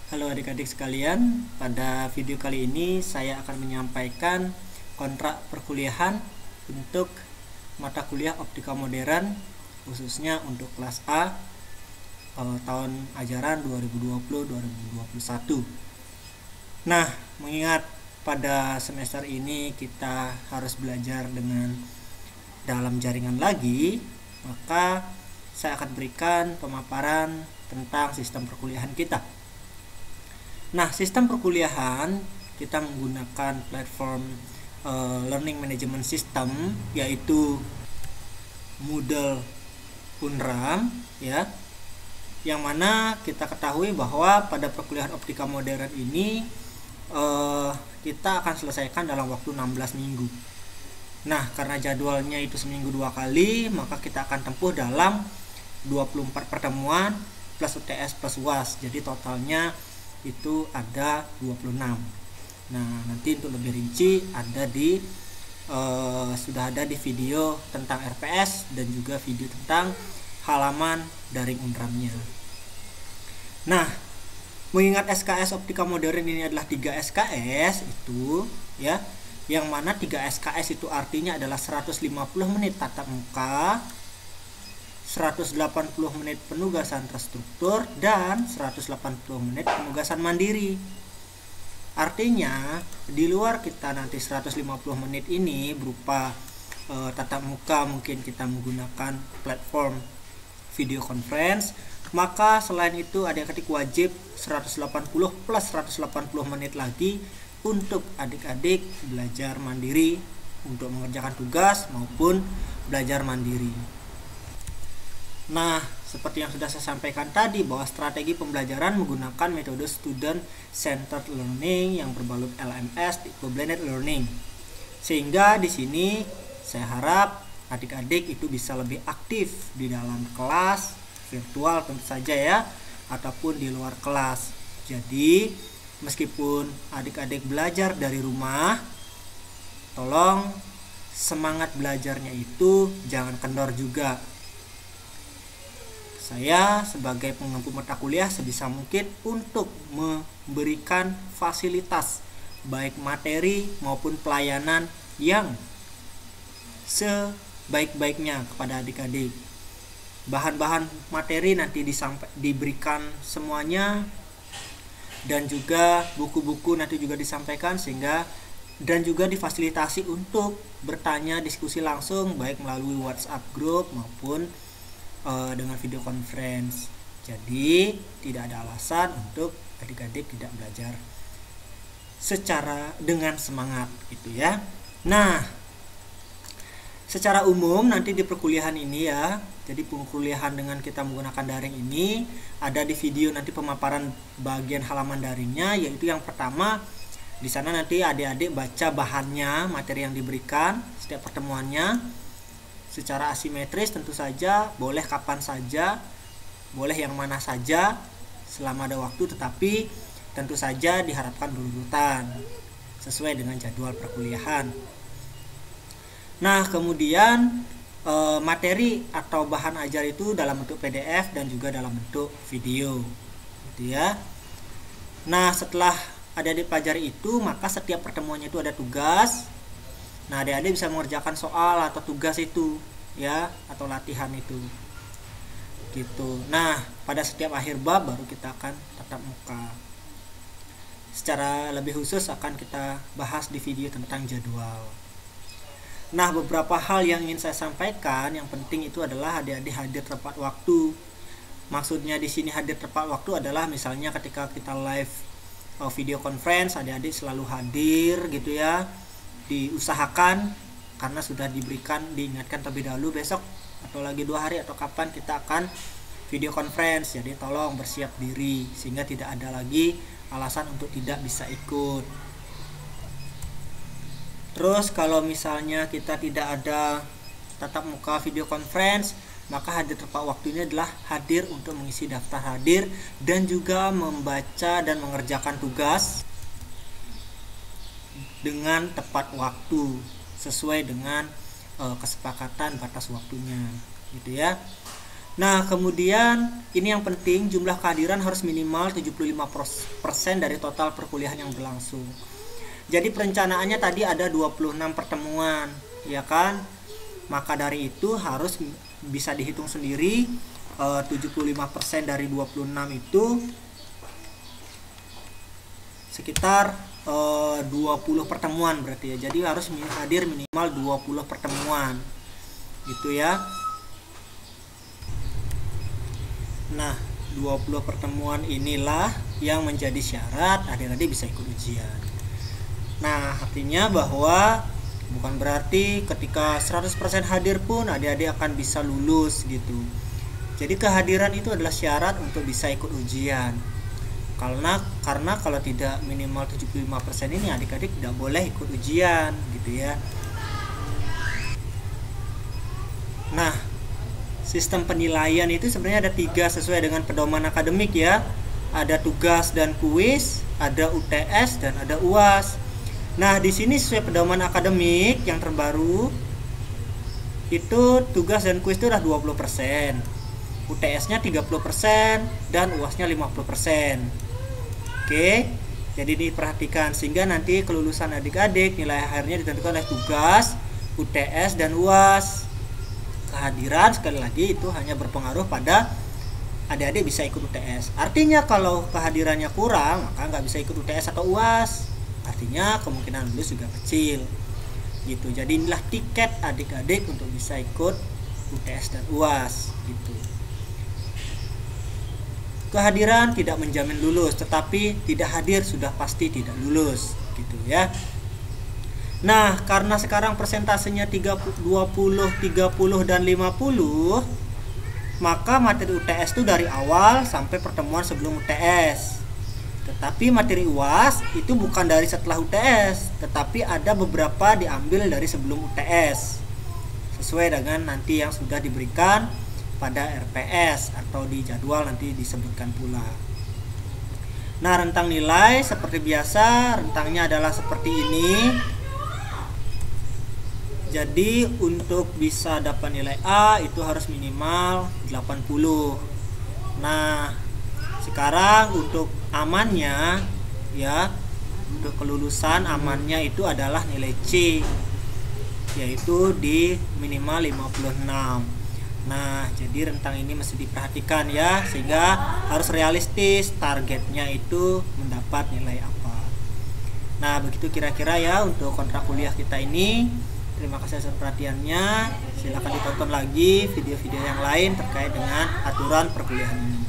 Halo adik-adik sekalian, pada video kali ini saya akan menyampaikan kontrak perkuliahan untuk mata kuliah Optika Modern khususnya untuk kelas A tahun ajaran 2020-2021. Nah, mengingat pada semester ini kita harus belajar dengan dalam jaringan lagi, maka saya akan berikan pemaparan tentang sistem perkuliahan kita. Nah, sistem perkuliahan kita menggunakan platform learning management system, yaitu Moodle Unram, ya, yang mana kita ketahui bahwa pada perkuliahan Optika Modern ini kita akan selesaikan dalam waktu 16 minggu. Nah, karena jadwalnya itu seminggu 2 kali, maka kita akan tempuh dalam 24 pertemuan plus UTS plus UAS. Jadi totalnya itu ada 26. Nah, nanti untuk lebih rinci sudah ada di video tentang RPS dan juga video tentang halaman daring Unramnya. Nah, mengingat SKS Optika Modern ini adalah 3 SKS itu, ya, yang mana 3 SKS itu artinya adalah 150 menit tatap muka, 180 menit penugasan terstruktur, dan 180 menit penugasan mandiri. Artinya di luar kita nanti 150 menit ini berupa tatap muka, mungkin kita menggunakan platform video conference, maka selain itu adik-adik wajib 180 plus 180 menit lagi untuk adik-adik belajar mandiri untuk mengerjakan tugas maupun belajar mandiri. Nah, seperti yang sudah saya sampaikan tadi, bahwa strategi pembelajaran menggunakan metode Student Centered Learning yang berbalut LMS tipe Blended Learning. Sehingga di sini saya harap adik-adik itu bisa lebih aktif di dalam kelas virtual tentu saja, ya, ataupun di luar kelas. Jadi, meskipun adik-adik belajar dari rumah, tolong semangat belajarnya itu jangan kendor juga. Saya sebagai pengempu mata kuliah sebisa mungkin untuk memberikan fasilitas baik materi maupun pelayanan yang sebaik-baiknya kepada adik-adik. Bahan-bahan materi nanti diberikan semuanya, dan juga buku-buku nanti juga disampaikan, dan juga difasilitasi untuk bertanya, diskusi langsung baik melalui WhatsApp group maupun dengan video conference. Jadi tidak ada alasan untuk adik-adik tidak belajar dengan semangat gitu, ya. Nah, secara umum nanti di perkuliahan ini, ya, jadi perkuliahan dengan kita menggunakan daring ini ada di video nanti pemaparan bagian halaman daringnya, yaitu yang pertama di sana nanti adik-adik baca bahannya, materi yang diberikan setiap pertemuannya secara asimetris tentu saja, boleh kapan saja, boleh yang mana saja selama ada waktu, tetapi tentu saja diharapkan berurutan sesuai dengan jadwal perkuliahan. Nah, kemudian materi atau bahan ajar itu dalam bentuk PDF dan juga dalam bentuk video gitu, ya. Nah, setelah adik-adik pelajari itu, maka setiap pertemuannya itu ada tugas. Nah, adik-adik bisa mengerjakan soal atau tugas itu, ya, atau latihan itu gitu. Nah, pada setiap akhir bab baru kita akan tatap muka. Secara lebih khusus akan kita bahas di video tentang jadwal. Nah, beberapa hal yang ingin saya sampaikan, yang penting itu adalah adik-adik hadir tepat waktu. Maksudnya di sini hadir tepat waktu adalah misalnya ketika kita live video conference, adik-adik selalu hadir gitu, ya. Diusahakan, karena sudah diingatkan terlebih dahulu besok atau lagi 2 hari atau kapan kita akan video conference. Jadi tolong bersiap diri sehingga tidak ada lagi alasan untuk tidak bisa ikut. Terus kalau misalnya kita tidak ada tatap muka video conference, maka hadir tepat waktunya adalah hadir untuk mengisi daftar hadir dan juga membaca dan mengerjakan tugas dengan tepat waktu sesuai dengan kesepakatan batas waktunya gitu, ya. Nah, kemudian ini yang penting, jumlah kehadiran harus minimal 75% dari total perkuliahan yang berlangsung. Jadi perencanaannya tadi ada 26 pertemuan, ya kan? Maka dari itu harus bisa dihitung sendiri, 75% dari 26 itu sekitar 20 pertemuan berarti ya. Jadi harus hadir minimal 20 pertemuan. Gitu ya. Nah, 20 pertemuan inilah yang menjadi syarat adik-adik bisa ikut ujian. Nah, artinya bahwa bukan berarti ketika 100% hadir pun adik-adik akan bisa lulus gitu. Jadi kehadiran itu adalah syarat untuk bisa ikut ujian. Karena kalau tidak minimal 75% ini adik-adik tidak boleh ikut ujian gitu ya. Nah, sistem penilaian itu sebenarnya ada 3 sesuai dengan pedoman akademik ya. Ada tugas dan kuis, ada UTS dan ada UAS. Nah, di sini sesuai pedoman akademik yang terbaru itu tugas dan kuis itu udah 20%. UTS-nya 30% dan UAS-nya 50%. Oke. Jadi diperhatikan sehingga nanti kelulusan adik-adik nilai akhirnya ditentukan oleh tugas, UTS dan UAS. Kehadiran sekali lagi itu hanya berpengaruh pada adik-adik bisa ikut UTS. Artinya kalau kehadirannya kurang maka nggak bisa ikut UTS atau UAS. Artinya kemungkinan lulus juga kecil. Gitu. Jadi inilah tiket adik-adik untuk bisa ikut UTS dan UAS. Gitu. Kehadiran tidak menjamin lulus, tetapi tidak hadir sudah pasti tidak lulus. Gitu ya. Nah, karena sekarang persentasenya 20, 30, dan 50, maka materi UTS itu dari awal sampai pertemuan sebelum UTS. Tetapi materi UAS itu bukan dari setelah UTS, tetapi ada beberapa diambil dari sebelum UTS. Sesuai dengan nanti yang sudah diberikan pada RPS atau di jadwal nanti disebutkan pula. Nah, rentang nilai seperti biasa, rentangnya adalah seperti ini. Jadi untuk bisa dapat nilai A itu harus minimal 80. Nah, sekarang untuk amannya ya, untuk kelulusan amannya itu adalah nilai C, yaitu di minimal 56. Nah, jadi rentang ini mesti diperhatikan ya, sehingga harus realistis targetnya itu mendapat nilai apa. Nah, begitu kira-kira ya untuk kontrak kuliah kita ini. Terima kasih atas perhatiannya. Silakan ditonton lagi video-video yang lain terkait dengan aturan perkuliahan ini.